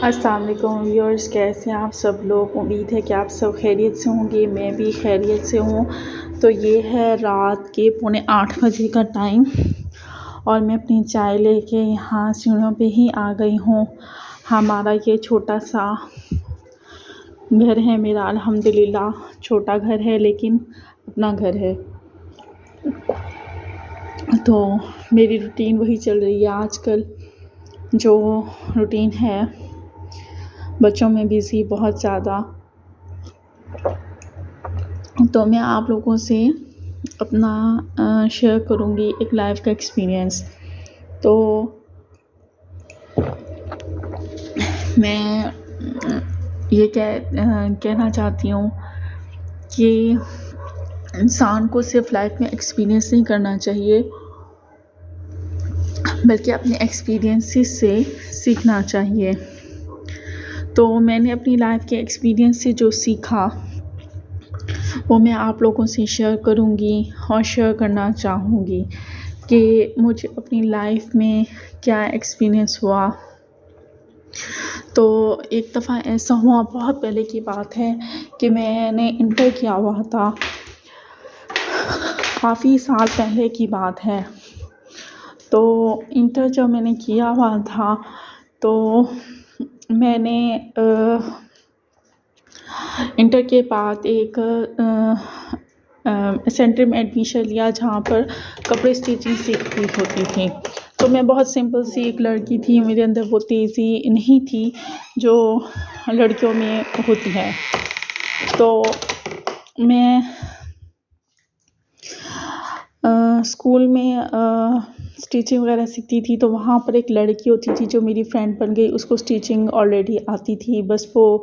السلام علیکم ویورز، کیسے ہیں آپ سب لوگ؟ امید ہے کہ آپ سب خیریت سے ہوں گے، میں بھی خیریت سے ہوں۔ تو یہ ہے رات کے 7:45 بجے کا ٹائم اور میں اپنی چائے لے کے یہاں سیڑھیوں پہ ہی آ گئی ہوں۔ ہمارا یہ چھوٹا سا گھر ہے میرا، الحمدللہ چھوٹا گھر ہے لیکن اپنا گھر ہے۔ تو میری روٹین وہی چل رہی ہے آج کل، جو روٹین ہے بچوں میں بزی بہت زیادہ۔ تو میں آپ لوگوں سے اپنا شیئر کروں گی ایک لائف کا ایکسپیرئنس۔ تو میں یہ کہنا چاہتی ہوں کہ انسان کو صرف لائف میں ایکسپیرئنس نہیں کرنا چاہیے بلکہ اپنے ایکسپیرئنسز سے سیکھنا چاہیے۔ تو میں نے اپنی لائف کے ایکسپیرئنس سے جو سیکھا وہ میں آپ لوگوں سے شیئر کروں گی اور شیئر کرنا چاہوں گی کہ مجھے اپنی لائف میں کیا ایکسپیرئنس ہوا۔ تو ایک دفعہ ایسا ہوا، بہت پہلے کی بات ہے کہ میں نے انٹر کیا ہوا تھا، کافی سال پہلے کی بات ہے۔ تو انٹر جب میں نے کیا ہوا تھا تو میں نے انٹر کے بعد ایک سینٹر میں ایڈمیشن لیا جہاں پر کپڑے اسٹیچنگ سیکھنی ہوتی تھی۔ تو میں بہت سمپل سی ایک لڑکی تھی، میرے اندر وہ تیزی نہیں تھی جو لڑکیوں میں ہوتی ہے۔ تو میں اسکول میں اسٹیچنگ وغیرہ سیکھتی تھی، تو وہاں پر ایک لڑکی ہوتی تھی جو میری فرینڈ بن گئی، اس کو اسٹیچنگ آلریڈی آتی تھی، بس وہ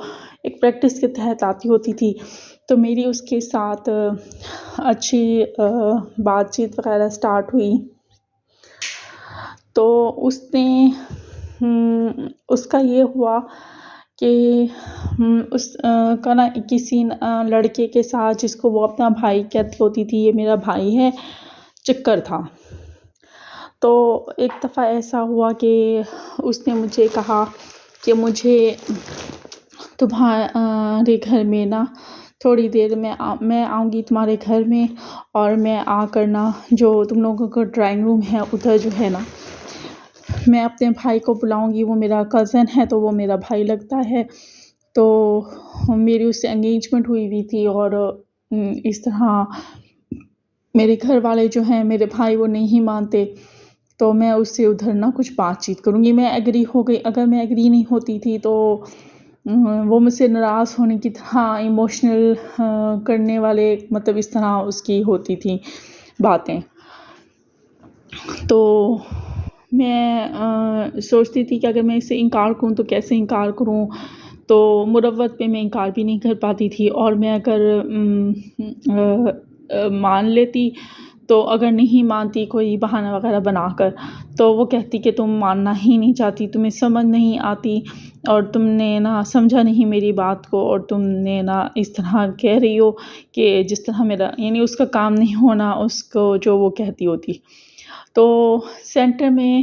ایک پریکٹس کے تحت آتی ہوتی تھی۔ تو میری اس کے ساتھ اچھی بات چیت وغیرہ سٹارٹ ہوئی۔ تو اس کا یہ ہوا کہ اس کا نا کسی لڑکے کے ساتھ، جس کو وہ اپنا بھائی کہتی ہوتی تھی، یہ میرا بھائی ہے، چکر تھا۔ تو ایک دفعہ ایسا ہوا کہ اس نے مجھے کہا کہ مجھے تمہارے گھر میں نا تھوڑی دیر میں آؤں گی تمہارے گھر میں، اور میں آ کر نا جو تم لوگوں کا ڈرائنگ روم ہے ادھر جو ہے نا، میں اپنے بھائی کو بلاؤں گی، وہ میرا کزن ہے تو وہ میرا بھائی لگتا ہے۔ تو میری اس سے انگیجمنٹ ہوئی تھی، اور اس طرح میرے گھر والے جو ہیں، میرے بھائی، وہ نہیں مانتے، تو میں اس سے ادھر نا کچھ بات چیت کروں گی۔ میں ایگری ہو گئی۔ اگر میں ایگری نہیں ہوتی تھی تو وہ مجھ سے ناراض ہونے کی طرح ایموشنل کرنے والے، مطلب اس طرح اس کی ہوتی تھی باتیں۔ تو میں سوچتی تھی کہ اگر میں اسے انکار کروں تو کیسے انکار کروں، تو مروت پہ میں انکار بھی نہیں کر پاتی تھی، اور میں اگر مان لیتی تو اگر نہیں مانتی کوئی بہانہ وغیرہ بنا کر، تو وہ کہتی کہ تم ماننا ہی نہیں چاہتی، تمہیں سمجھ نہیں آتی، اور تم نے نا سمجھا نہیں میری بات کو، اور تم نے نا اس طرح کہہ رہی ہو کہ جس طرح میرا، یعنی اس کا کام نہیں ہونا اس کو جو وہ کہتی ہوتی۔ تو سینٹر میں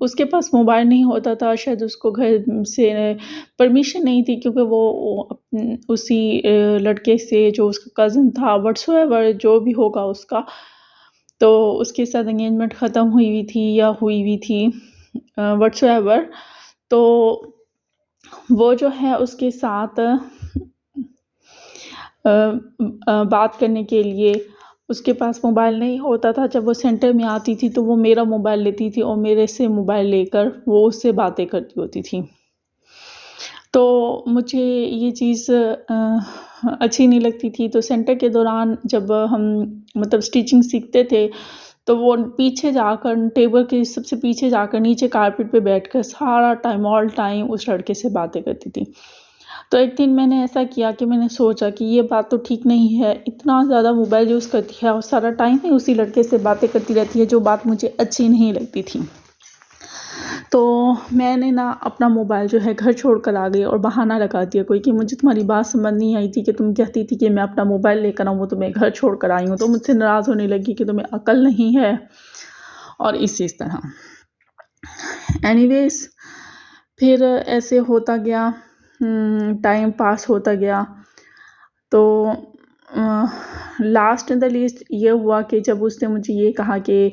اس کے پاس موبائل نہیں ہوتا تھا، شاید اس کو گھر سے پرمیشن نہیں تھی، کیونکہ وہ اسی لڑکے سے جو اس کا کزن تھا، واٹس ایور جو بھی ہوگا اس کا، تو اس کے ساتھ انگیجمنٹ ختم ہوئی تھی یا ہوئی ہوئی تھی، واٹس ایور۔ تو وہ جو ہے اس کے ساتھ بات کرنے کے لیے اس کے پاس موبائل نہیں ہوتا تھا۔ جب وہ سینٹر میں آتی تھی تو وہ میرا موبائل لیتی تھی، اور میرے سے موبائل لے کر وہ اس سے باتیں کرتی ہوتی تھی۔ تو مجھے یہ چیز اچھی نہیں لگتی تھی۔ تو سینٹر کے دوران جب ہم مطلب اسٹیچنگ سیکھتے تھے تو وہ پیچھے جا کر، ٹیبل کے سب سے پیچھے جا کر، نیچے کارپٹ پہ بیٹھ کر سارا ٹائم، آل ٹائم اس لڑکے سے باتیں کرتی تھی۔ تو ایک دن میں نے ایسا کیا کہ میں نے سوچا کہ یہ بات تو ٹھیک نہیں ہے، اتنا زیادہ موبائل یوز کرتی ہے اور سارا ٹائم ہی اسی لڑکے سے باتیں کرتی رہتی ہے، جو بات مجھے اچھی نہیں لگتی تھی۔ تو میں نے نا اپنا موبائل جو ہے گھر چھوڑ کر آ گئی، اور بہانہ لگا دیا کوئی کہ مجھے تمہاری بات سمجھ نہیں آئی تھی کہ تم کہتی تھی کہ میں اپنا موبائل لے کر آؤں، تو میں گھر چھوڑ کر آئی ہوں، تو مجھ سے ناراض ہونے لگی کہ تمہیں عقل نہیں ہے، اور اس طرح۔ اینی ویز پھر ایسے ہوتا گیا، ٹائم پاس ہوتا گیا، تو لاسٹ ان دا لیسٹ یہ ہوا کہ جب اس نے مجھے یہ کہا کہ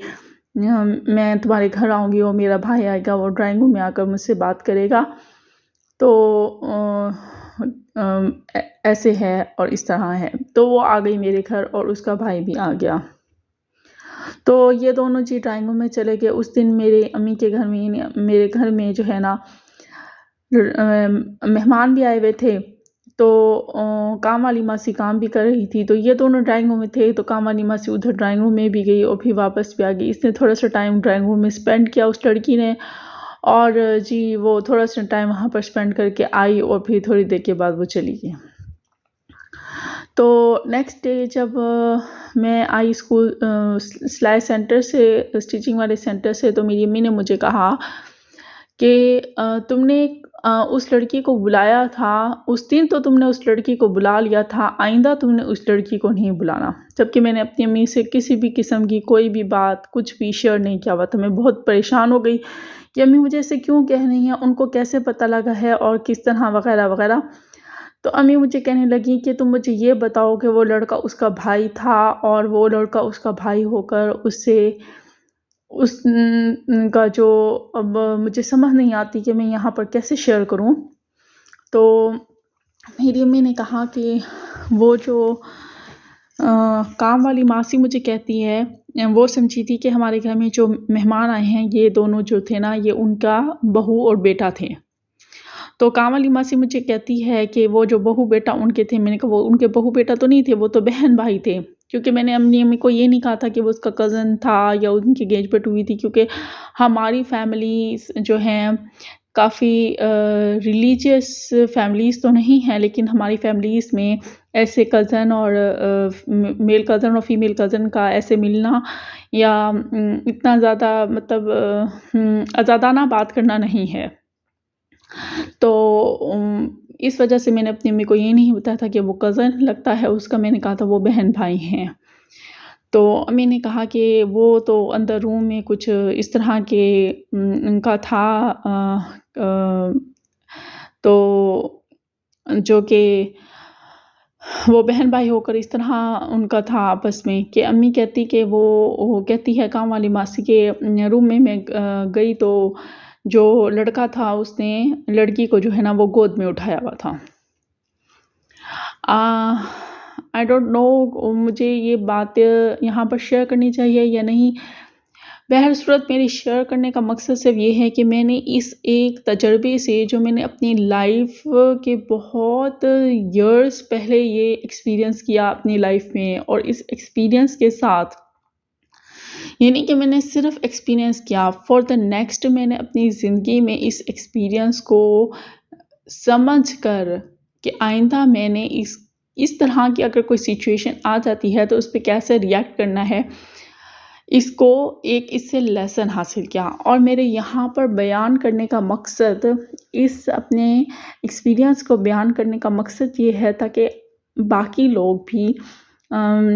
میں تمہارے گھر آؤں گی اور میرا بھائی آئے گا، وہ ڈرائنگ روم میں آ کر مجھ سے بات کرے گا، تو ایسے ہے اور اس طرح ہے. تو وہ آ گئی میرے گھر اور اس کا بھائی بھی آ گیا. تو یہ دونوں جی ڈرائنگ روم میں چلے گئے. اس دن میرے امی کے گھر میں، میرے گھر میں جو ہے نا مہمان بھی آئے ہوئے تھے، تو کام والی ماسی کام بھی کر رہی تھی، تو یہ دونوں ڈرائنگ روم میں تھے. تو کام والی ماسی ادھر ڈرائنگ روم میں بھی گئی اور پھر واپس بھی آ گئی. اس نے تھوڑا سا ٹائم ڈرائنگ روم میں اسپینڈ کیا اس لڑکی نے، اور جی وہ تھوڑا سا ٹائم وہاں پر اسپینڈ کر کے آئی اور پھر تھوڑی دیر کے بعد وہ چلی گئی. تو نیکسٹ ڈے جب میں آئی اسکول سلائی سینٹر سے، اسٹیچنگ والے سینٹر سے، تو میری امی نے مجھے کہا کہ تم نے اس لڑکی کو بلایا تھا، اس دن تو تم نے اس لڑکی کو بلا لیا تھا، آئندہ تم نے اس لڑکی کو نہیں بلانا. جبکہ میں نے اپنی امی سے کسی بھی قسم کی کوئی بھی بات کچھ بھی شیئر نہیں کیا ہوا تھا. میں بہت پریشان ہو گئی کہ امی مجھے ایسے کیوں کہہ رہی ہیں، ان کو کیسے پتہ لگا ہے اور کس طرح وغیرہ وغیرہ. تو امی مجھے کہنے لگی کہ تم مجھے یہ بتاؤ کہ وہ لڑکا اس کا بھائی تھا، اور وہ لڑکا اس کا بھائی ہو کر اس سے اس کا جو، اب مجھے سمجھ نہیں آتی کہ میں یہاں پر کیسے شیئر کروں. تو میری امی نے کہا کہ وہ جو کام والی ماسی مجھے کہتی ہے، وہ سمجھی تھی کہ ہمارے گھر میں جو مہمان آئے ہیں یہ دونوں جو تھے نا، یہ ان کا بہو اور بیٹا تھے. تو کام والی ماسی مجھے کہتی ہے کہ وہ جو بہو بیٹا ان کے تھے. میں نے کہا وہ ان کے بہو بیٹا تو نہیں تھے، وہ تو بہن بھائی تھے. کیونکہ میں نے اپنی امی کو یہ نہیں کہا تھا کہ وہ اس کا کزن تھا یا ان کی انگیجمنٹ ہوئی تھی، کیونکہ ہماری فیملیز جو ہیں کافی ریلیجیس فیملیز تو نہیں ہیں، لیکن ہماری فیملیز میں ایسے کزن اور میل کزن اور فیمیل کزن کا ایسے ملنا یا اتنا زیادہ مطلب آزادانہ بات کرنا نہیں ہے. تو اس وجہ سے میں نے اپنی امی کو یہ نہیں بتایا تھا کہ وہ کزن لگتا ہے اس کا، میں نے کہا تھا وہ بہن بھائی ہیں. تو امی نے کہا کہ وہ تو اندر روم میں کچھ اس طرح کے ان کا تھا، تو جو کہ وہ بہن بھائی ہو کر اس طرح ان کا تھا آپس میں، کہ امی کہتی کہ وہ کہتی ہے کام والی ماسی کے روم میں گئی تو جو لڑکا تھا اس نے لڑکی کو جو ہے نا وہ گود میں اٹھایا ہوا تھا. آئی ڈونٹ نو مجھے یہ بات یہاں پر شیئر کرنی چاہیے یا نہیں. بہر صورت میری شیئر کرنے کا مقصد صرف یہ ہے کہ میں نے اس ایک تجربے سے، جو میں نے اپنی لائف کے بہت ایئرس پہلے یہ ایکسپیرینس کیا اپنی لائف میں، اور اس ایکسپیرینس کے ساتھ یعنی کہ میں نے صرف ایکسپیرینس کیا، فار دا نیکسٹ میں نے اپنی زندگی میں اس ایکسپیرینس کو سمجھ کر کہ آئندہ میں نے اس طرح کی اگر کوئی سچویشن آ جاتی ہے تو اس پہ کیسے ریئیکٹ کرنا ہے، اس کو اس سے لیسن حاصل کیا. اور میرے یہاں پر بیان کرنے کا مقصد، اس اپنے ایکسپیرینس کو بیان کرنے کا مقصد یہ ہے تاکہ باقی لوگ بھی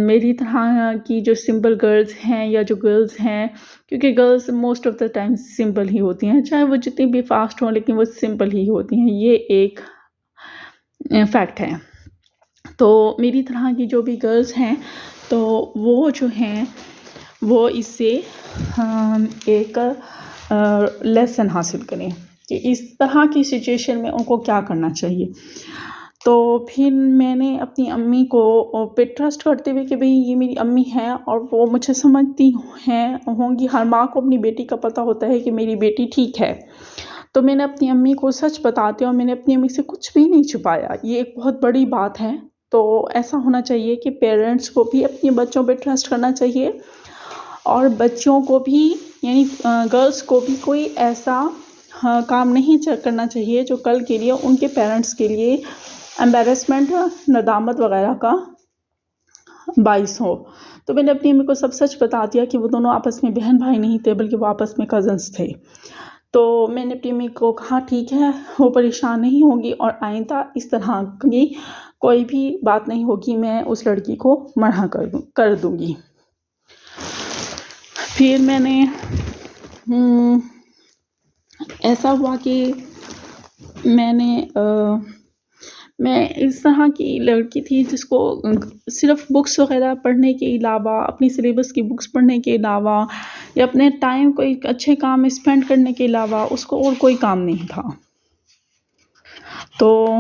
میری طرح کی جو سمپل گرلز ہیں یا جو گرلز ہیں، کیونکہ girls most of the time simple ہی ہوتی ہیں، چاہے وہ جتنی بھی فاسٹ ہوں لیکن وہ سمپل ہی ہوتی ہیں، یہ ایک فیکٹ ہے. تو میری طرح کی جو بھی گرلز ہیں تو وہ جو ہیں وہ اس سے ایک لیسن حاصل کریں کہ اس طرح کی سچویشن میں ان کو کیا کرنا چاہیے. تو پھر میں نے اپنی امی کو پہ ٹرسٹ کرتے ہوئے کہ بھئی یہ میری امی ہیں اور وہ مجھے سمجھتی ہوں گی، ہر ماں کو اپنی بیٹی کا پتہ ہوتا ہے کہ میری بیٹی ٹھیک ہے. تو میں نے اپنی امی کو سچ بتاتے اور میں نے اپنی امی سے کچھ بھی نہیں چھپایا. یہ ایک بہت بڑی بات ہے. تو ایسا ہونا چاہیے کہ پیرنٹس کو بھی اپنے بچوں پہ ٹرسٹ کرنا چاہیے، اور بچوں کو بھی یعنی گرلس کو بھی کوئی ایسا کام نہیں کرنا چاہیے جو کل کے لیے ان کے پیرنٹس کے لیے امبیرسمنٹ، ندامت وغیرہ کا باعث ہو. تو میں نے اپنی امی کو سب سچ بتا دیا کہ وہ دونوں آپس میں بہن بھائی نہیں تھے بلکہ وہ آپس میں کزنس تھے. تو میں نے اپنی امی کو کہا ٹھیک ہے، وہ پریشان نہیں ہوگی اور آئندہ اس طرح کی کوئی بھی بات نہیں ہوگی، میں اس لڑکی کو منع کر دوں گی. پھر میں نے ایسا ہوا کہ میں نے میں اس طرح کی لڑکی تھی جس کو صرف بکس وغیرہ پڑھنے کے علاوہ، اپنی سلیبس کی بکس پڑھنے کے علاوہ یا اپنے ٹائم کو ایک اچھے کام میں اسپینڈ کرنے کے علاوہ اس کو اور کوئی کام نہیں تھا. تو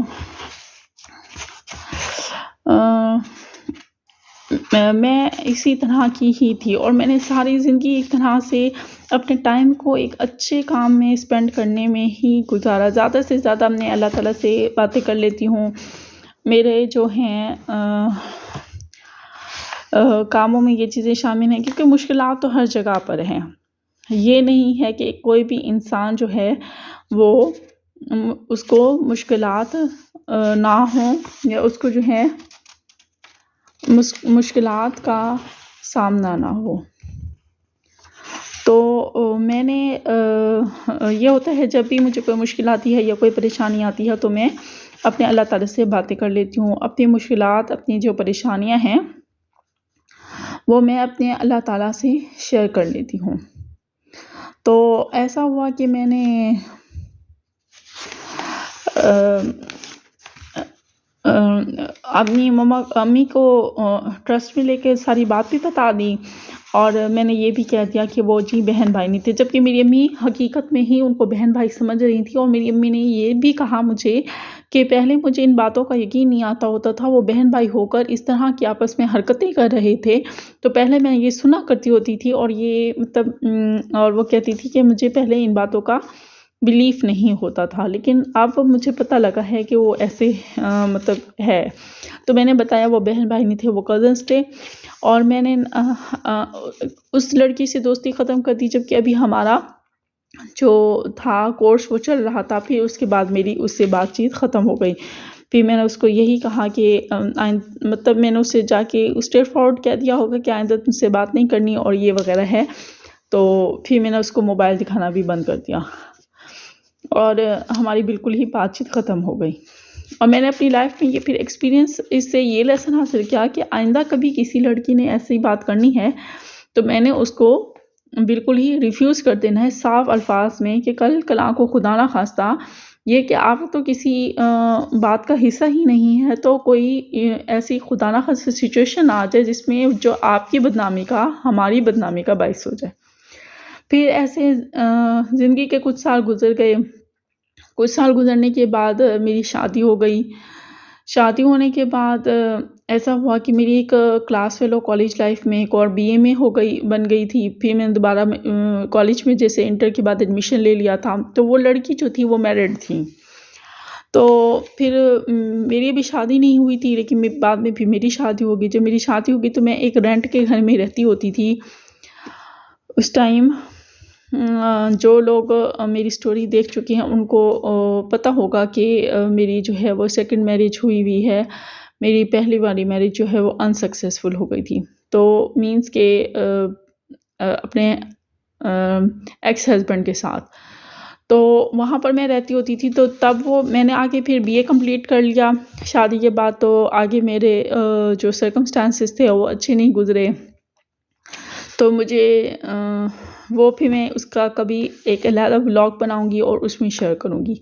میں اسی طرح کی ہی تھی، اور میں نے ساری زندگی ایک طرح سے اپنے ٹائم کو ایک اچھے کام میں اسپینڈ کرنے میں ہی گزارا. زیادہ سے زیادہ میں اللہ تعالیٰ سے باتیں کر لیتی ہوں. میرے جو ہیں کاموں میں یہ چیزیں شامل ہیں، کیونکہ مشکلات تو ہر جگہ پر ہیں. یہ نہیں ہے کہ کوئی بھی انسان جو ہے وہ اس کو مشکلات نہ ہوں یا اس کو جو ہے مشکلات کا سامنا نہ ہو. تو میں نے یہ ہوتا ہے جب بھی مجھے کوئی مشکل آتی ہے یا کوئی پریشانی آتی ہے تو میں اپنے اللہ تعالیٰ سے باتیں کر لیتی ہوں. اپنی مشکلات، اپنی جو پریشانیاں ہیں وہ میں اپنے اللہ تعالیٰ سے شیئر کر لیتی ہوں. تو ایسا ہوا کہ میں نے اپنی امی کو ٹرسٹ میں لے کے ساری بات بھی بتا دی، اور میں نے یہ بھی کہہ دیا کہ وہ جی بہن بھائی نہیں تھے، جبکہ میری امی حقیقت میں ہی ان کو بہن بھائی سمجھ رہی تھی. اور میری امی نے یہ بھی کہا مجھے کہ پہلے مجھے ان باتوں کا یقین نہیں آتا ہوتا تھا، وہ بہن بھائی ہو کر اس طرح کی آپس میں حرکتیں کر رہے تھے تو پہلے میں یہ سنا کرتی ہوتی تھی، اور یہ اور وہ کہتی تھی کہ مجھے پہلے ان باتوں کا بلیف نہیں ہوتا تھا، لیکن اب مجھے پتہ لگا ہے کہ وہ ایسے ہے. تو میں نے بتایا وہ بہن بھائی نہیں تھے، وہ کزنس تھے. اور میں نے اس لڑکی سے دوستی ختم کر دی، جبکہ ابھی ہمارا جو تھا کورس وہ چل رہا تھا. پھر اس کے بعد میری اس سے بات چیت ختم ہو گئی. پھر میں نے اس کو یہی کہا کہ میں نے اسے جا کے اسٹریٹ فارورڈ کہہ دیا ہوگا کہ آئندہ تم سے بات نہیں کرنی اور یہ وغیرہ ہے. تو پھر میں نے اس کو موبائل دکھانا بھی بند کر دیا، اور ہماری بالکل ہی بات چیت ختم ہو گئی. اور میں نے اپنی لائف میں یہ پھر ایکسپیرینس اس سے یہ لیسن حاصل کیا کہ آئندہ کبھی کسی لڑکی نے ایسی بات کرنی ہے تو میں نے اس کو بالکل ہی ریفیوز کر دینا ہے صاف الفاظ میں، کہ کل آپ کو خدا نہ خواستہ یہ کہ آپ تو کسی بات کا حصہ ہی نہیں ہے تو کوئی ایسی خدا نہ خواستہ سچویشن آ جائے جس میں جو آپ کی بدنامی کا، ہماری بدنامی کا باعث ہو جائے. پھر ایسے زندگی کے کچھ سال گزر گئے. کچھ سال گزرنے کے بعد میری شادی ہو گئی. شادی ہونے کے بعد ایسا ہوا کہ میری ایک کلاس فیلو کالج لائف میں ایک اور BA میں بن گئی تھی. پھر میں نے دوبارہ کالج میں جیسے انٹر کے بعد ایڈمیشن لے لیا تھا، تو وہ لڑکی جو تھی وہ میرڈ تھی. تو پھر میری بھی شادی نہیں ہوئی تھی، لیکن بعد میں پھر میری شادی ہو گئی. جب میری شادی ہو گئی تو میں ایک رینٹ کے گھر میں رہتی ہوتی تھی. اس ٹائم جو لوگ میری سٹوری دیکھ چکے ہیں ان کو پتہ ہوگا کہ میری جو ہے وہ سیکنڈ میرج ہوئی ہے. میری پہلی والی میرج جو ہے وہ انسکسیسفل ہو گئی تھی. تو مینس کہ اپنے ایکس ہسبینڈ کے ساتھ. تو وہاں پر میں رہتی ہوتی تھی. تو تب میں نے آگے پھر BA کمپلیٹ کر لیا شادی کے بعد. تو آگے میرے جو سرکمسٹانسز تھے وہ اچھے نہیں گزرے. تو مجھے وہ پھر میں اس کا کبھی ایک علیحدہ بلاگ بناؤں گی اور اس میں شیئر کروں گی.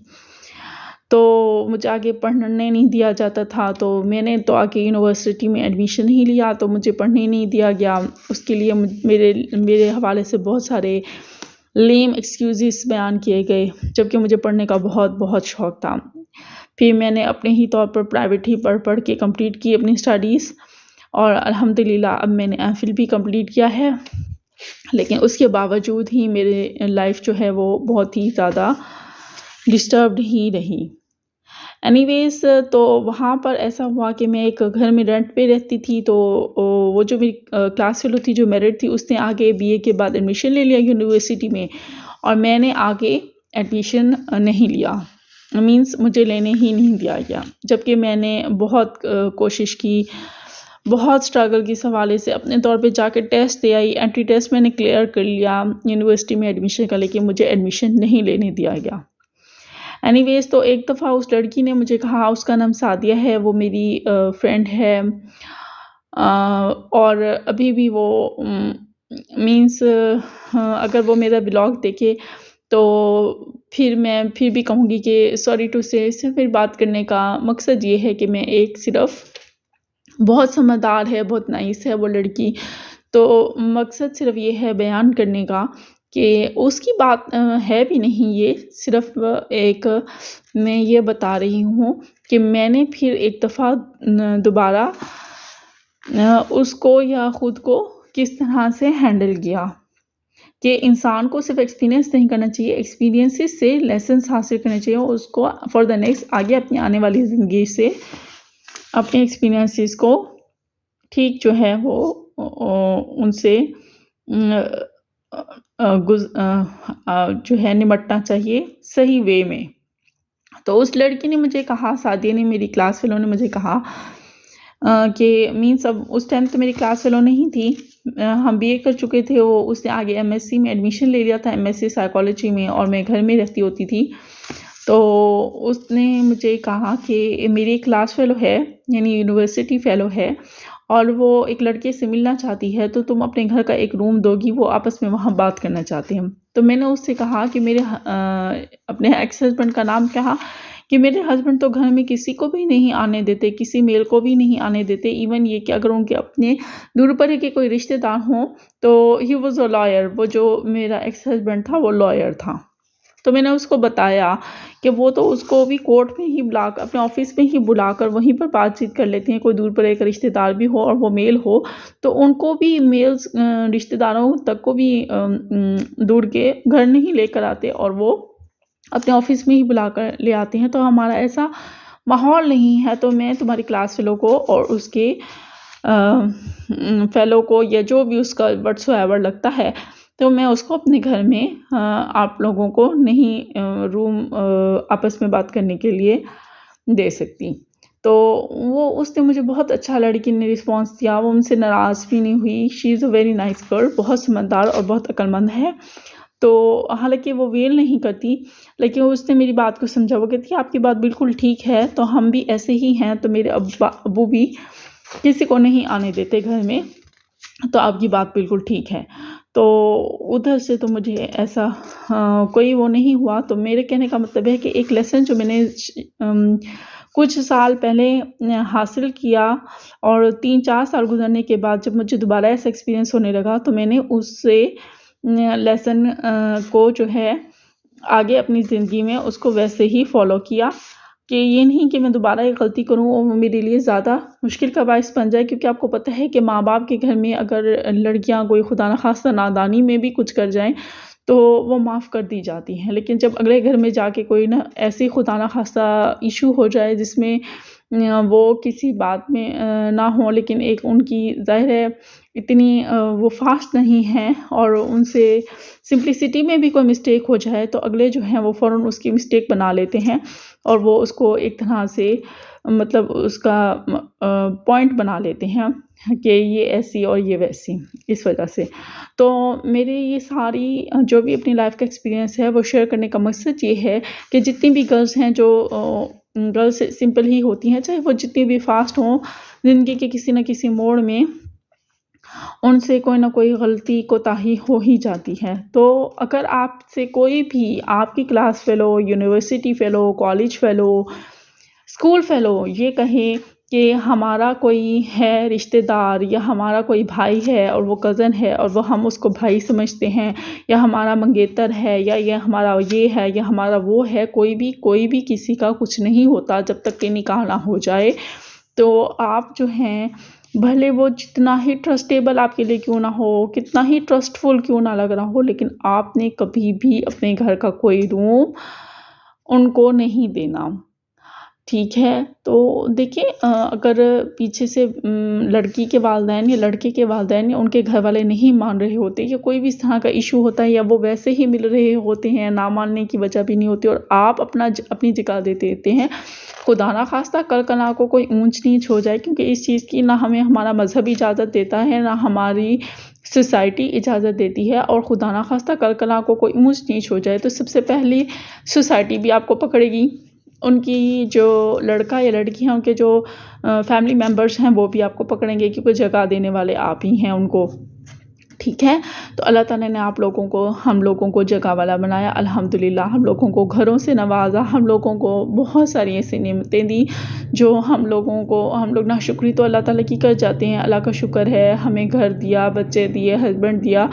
تو مجھے آگے پڑھنے نہیں دیا جاتا تھا، تو میں نے تو آگے یونیورسٹی میں ایڈمیشن ہی لیا تو مجھے پڑھنے نہیں دیا گیا. اس کے لیے میرے حوالے سے بہت سارے لیم ایکسکیوزز بیان کیے گئے، جبکہ مجھے پڑھنے کا بہت بہت شوق تھا. پھر میں نے اپنے ہی طور پر پرائیویٹ ہی پڑھ کے کمپلیٹ کی اپنی اسٹڈیز، اور الحمدللہ اب میں نے MPhil بھی کمپلیٹ کیا ہے. لیکن اس کے باوجود ہی میرے لائف جو ہے وہ بہت ہی زیادہ ڈسٹربڈ ہی رہی. اینی ویز تو وہاں پر ایسا ہوا کہ میں ایک گھر میں رینٹ پہ رہتی تھی. تو وہ جو میری کلاس فیلو تھی جو میرڈ تھی، اس نے آگے BA کے بعد ایڈمیشن لے لیا یونیورسٹی میں، اور میں نے آگے ایڈمیشن نہیں لیا. مینس مجھے لینے ہی نہیں دیا گیا، جبکہ میں نے بہت کوشش کی، بہت اسٹرگل کی اس حوالے سے. اپنے طور پہ جا کے ٹیسٹ دے آئی، انٹری ٹیسٹ میں نے کلیئر کر لیا یونیورسٹی میں ایڈمیشن کا، لیکن مجھے ایڈمیشن نہیں لینے دیا گیا. اینی ویز تو ایک دفعہ اس لڑکی نے مجھے کہا، اس کا نام سعدیہ ہے، وہ میری فرینڈ ہے، اور ابھی بھی وہ مینس اگر وہ میرا بلاگ دیکھے تو پھر بھی کہوں گی کہ سوری ٹو سے صرف میری بات کرنے کا مقصد یہ ہے کہ میں ایک صرف بہت سمجھدار ہے، بہت نائس ہے وہ لڑکی، تو مقصد صرف یہ ہے بیان کرنے کا کہ اس کی بات ہے بھی نہیں، یہ صرف ایک میں یہ بتا رہی ہوں کہ میں نے پھر ایک دفعہ دوبارہ اس کو یا خود کو کس طرح سے ہینڈل کیا، کہ انسان کو صرف ایکسپیرینس نہیں کرنا چاہیے، ایکسپیرینسز سے لیسنس حاصل کرنے چاہیے، اس کو فار دا نیکسٹ آگے اپنی آنے والی زندگی سے اپنے ایکسپیرینسز کو ٹھیک جو ہے وہ ان سے جو ہے نمٹنا چاہیے صحیح وے میں۔ تو اس لڑکی نے مجھے کہا، سعدیہ نے، میری کلاس فیلو نے مجھے کہا کہ مینس اب اس ٹائم تو میری کلاس فیلو نہیں تھی، ہم بی اے کر چکے تھے، اس نے آگے ایم ایس سی میں ایڈمیشن لے لیا تھا، ایم ایس سی سائیکالوجی میں، اور میں گھر میں رہتی ہوتی تھی۔ تو اس نے مجھے کہا کہ میری ایک کلاس فیلو ہے، یعنی یونیورسٹی فیلو ہے، اور وہ ایک لڑکے سے ملنا چاہتی ہے، تو تم اپنے گھر کا ایک روم دو گی، وہ آپس میں وہاں بات کرنا چاہتے ہیں۔ تو میں نے اس سے کہا کہ میرے اپنے ایکس ہسبینڈ کا نام کہا کہ میرے ہسبینڈ تو گھر میں کسی کو بھی نہیں آنے دیتے، کسی میل کو بھی نہیں آنے دیتے، ایون یہ کہ اگر ان کے اپنے دور پرے کے کوئی رشتہ دار ہوں تو ہی واز اے لائر، وہ جو میرا ایکس ہسبینڈ تھا وہ لائر تھا۔ تو میں نے اس کو بتایا کہ وہ تو اس کو بھی کورٹ میں ہی بلا کر، اپنے آفس میں ہی بلا کر وہیں پر بات چیت کر لیتے ہیں، کوئی دور پر ایک رشتہ دار بھی ہو اور وہ میل ہو تو ان کو بھی میلز رشتہ داروں تک کو بھی دور کے گھر نہیں لے کر آتے، اور وہ اپنے آفس میں ہی بلا کر لے آتے ہیں۔ تو ہمارا ایسا ماحول نہیں ہے، تو میں تمہاری کلاس فیلو کو اور اس کے فیلو کو یا جو بھی اس کا وٹس ایور لگتا ہے، تو میں اس کو اپنے گھر میں آپ لوگوں کو نہیں روم آپس میں بات کرنے کے لیے دے سکتی۔ تو اس نے مجھے بہت اچھا لڑکی نے رسپانس دیا، وہ ان سے ناراض بھی نہیں ہوئی، شی از اے ویری نائس گرل، بہت سمجھدار اور بہت عقل مند ہے۔ تو حالانکہ وہ ویل نہیں کرتی، لیکن اس نے میری بات کو سمجھا، وہ کہتی ہے آپ کی بات بالکل ٹھیک ہے، تو ہم بھی ایسے ہی ہیں، تو میرے ابو بھی کسی کو نہیں آنے دیتے گھر میں، تو آپ کی بات بالکل ٹھیک ہے۔ تو ادھر سے تو مجھے ایسا کوئی وہ نہیں ہوا۔ تو میرے کہنے کا مطلب ہے کہ ایک لیسن جو میں نے کچھ سال پہلے حاصل کیا، اور 3-4 سال گزرنے کے بعد جب مجھے دوبارہ ایسا ایکسپیرینس ہونے لگا، تو میں نے اس سے لیسن کو جو ہے آگے اپنی زندگی میں اس کو ویسے ہی فالو کیا، کہ یہ نہیں کہ میں دوبارہ ایک غلطی کروں اور وہ میرے لیے زیادہ مشکل کا باعث بن جائے، کیونکہ آپ کو پتہ ہے کہ ماں باپ کے گھر میں اگر لڑکیاں کوئی خدا نخواستہ نادانی میں بھی کچھ کر جائیں تو وہ معاف کر دی جاتی ہیں، لیکن جب اگلے گھر میں جا کے کوئی نہ ایسی خدا نخواستہ ایشو ہو جائے جس میں وہ کسی بات میں نہ ہوں، لیکن ایک ان کی ظاہر ہے اتنی وہ فاسٹ نہیں ہیں، اور ان سے سمپلسٹی میں بھی کوئی مسٹیک ہو جائے تو اگلے جو ہیں وہ فوراً اس کی مسٹیک بنا لیتے ہیں، اور وہ اس کو ایک طرح سے مطلب اس کا پوائنٹ بنا لیتے ہیں کہ یہ ایسی اور یہ ویسی، اس وجہ سے۔ تو میرے یہ ساری جو بھی اپنی لائف کا ایکسپیرینس ہے وہ شیئر کرنے کا مقصد یہ ہے کہ جتنی بھی گرلز ہیں جو گرلز سمپل ہی ہوتی ہیں، چاہے وہ جتنی بھی فاسٹ ہوں، زندگی کے کسی نہ کسی موڑ میں ان سے کوئی نہ کوئی غلطی کوتاہی ہو ہی جاتی ہے۔ تو اگر آپ سے کوئی بھی آپ کی class fellow, university fellow, college fellow, school fellow یہ کہے کہ ہمارا کوئی ہے رشتہ دار، یا ہمارا کوئی بھائی ہے اور وہ کزن ہے اور وہ ہم اس کو بھائی سمجھتے ہیں، یا ہمارا منگیتر ہے، یا یہ ہمارا یہ ہے، یا ہمارا وہ ہے، کوئی بھی کسی کا کچھ نہیں ہوتا جب تک کہ نکاح نہ ہو جائے۔ تو آپ جو ہیں بھلے وہ جتنا ہی ٹرسٹیبل آپ کے لیے کیوں نہ ہو، کتنا ہی ٹرسٹفل کیوں نہ لگ رہا ہو، لیکن آپ نے کبھی بھی اپنے گھر کا کوئی روم ان کو نہیں دینا، ٹھیک ہے؟ تو دیکھیں اگر پیچھے سے لڑکی کے والدین یا لڑکے کے والدین یا ان کے گھر والے نہیں مان رہے ہوتے، یا کوئی بھی اس طرح کا ایشو ہوتا ہے، یا وہ ویسے ہی مل رہے ہوتے ہیں، نہ ماننے کی وجہ بھی نہیں ہوتی، اور آپ اپنی جگہ دیتے ہیں، خدا نہ خواستہ کل کنا کو کوئی اونچ نیچ ہو جائے، کیونکہ اس چیز کی نہ ہمیں ہمارا مذہب اجازت دیتا ہے، نہ ہماری سوسائٹی اجازت دیتی ہے، اور خدا نہ خواستہ کل کنا کو کوئی اونچ نیچ ہو جائے تو سب سے پہلی سوسائٹی بھی آپ کو پکڑے گی، ان کی جو لڑکا یا لڑکی ہیں ان کے جو فیملی ممبرز ہیں وہ بھی آپ کو پکڑیں گے، کیونکہ جگہ دینے والے آپ ہی ہیں ان کو۔ ٹھیک ہے، تو اللہ تعالیٰ نے آپ لوگوں کو ہم لوگوں کو جگہ والا بنایا، الحمدللہ ہم لوگوں کو گھروں سے نوازا، ہم لوگوں کو بہت ساری ایسی نعمتیں دی جو ہم لوگ ناشکری تو اللہ تعالیٰ کی کر جاتے ہیں۔ اللہ کا شکر ہے ہمیں گھر دیا، بچے دیے، ہسبینڈ دیا،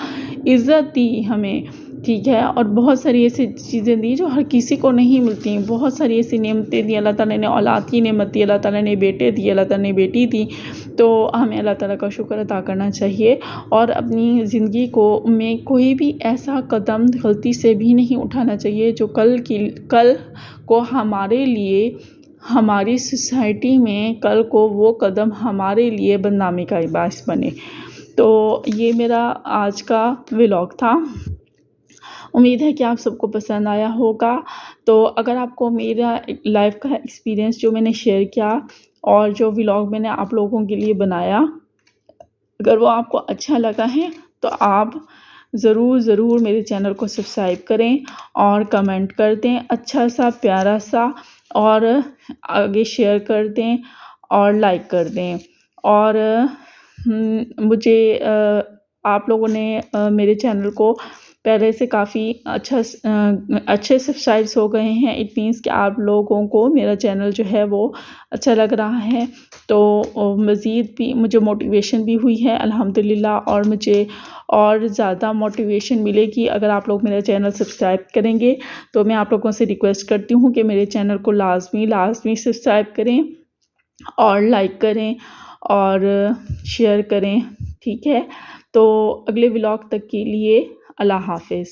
عزت دی ہمیں، ٹھیک ہے، اور بہت ساری ایسی چیزیں دی جو ہر کسی کو نہیں ملتی، بہت ساری ایسی نعمتیں دی، اللہ تعالیٰ نے اولاد کی نعمت دی، اللہ تعالیٰ نے بیٹے دی، اللہ تعالیٰ نے بیٹی دی، تو ہمیں اللہ تعالیٰ کا شکر ادا کرنا چاہیے، اور اپنی زندگی میں کوئی بھی ایسا قدم غلطی سے بھی نہیں اٹھانا چاہیے جو کل کو ہمارے لیے، ہماری سوسائٹی میں کل کو وہ قدم ہمارے لیے بدنامی کا باعث بنے۔ تو یہ میرا آج کا ولاگ تھا، امید ہے کہ آپ سب کو پسند آیا ہوگا۔ تو اگر آپ کو میرا لائف کا ایکسپیرینس جو میں نے شیئر کیا اور جو ولاگ میں نے آپ لوگوں کے لیے بنایا، اگر وہ آپ کو اچھا لگا ہے تو آپ ضرور میرے چینل کو سبسکرائب کریں اور کمنٹ کر دیں اچھا سا، پیارا سا، اور آگے شیئر کر دیں اور لائک کر دیں، اور مجھے آپ لوگوں نے میرے چینل کو پہلے سے کافی اچھے سبسکرائبس ہو گئے ہیں، اٹ مینس کہ آپ لوگوں کو میرا چینل جو ہے وہ اچھا لگ رہا ہے، تو مزید بھی مجھے موٹیویشن بھی ہوئی ہے الحمدللہ، اور مجھے اور زیادہ موٹیویشن ملے گی اگر آپ لوگ میرا چینل سبسکرائب کریں گے۔ تو میں آپ لوگوں سے ریکویسٹ کرتی ہوں کہ میرے چینل کو لازمی سبسکرائب کریں اور لائک کریں اور شیئر کریں، ٹھیک ہے۔ تو اگلے ولاگ تک کے لیے اللہ حافظ۔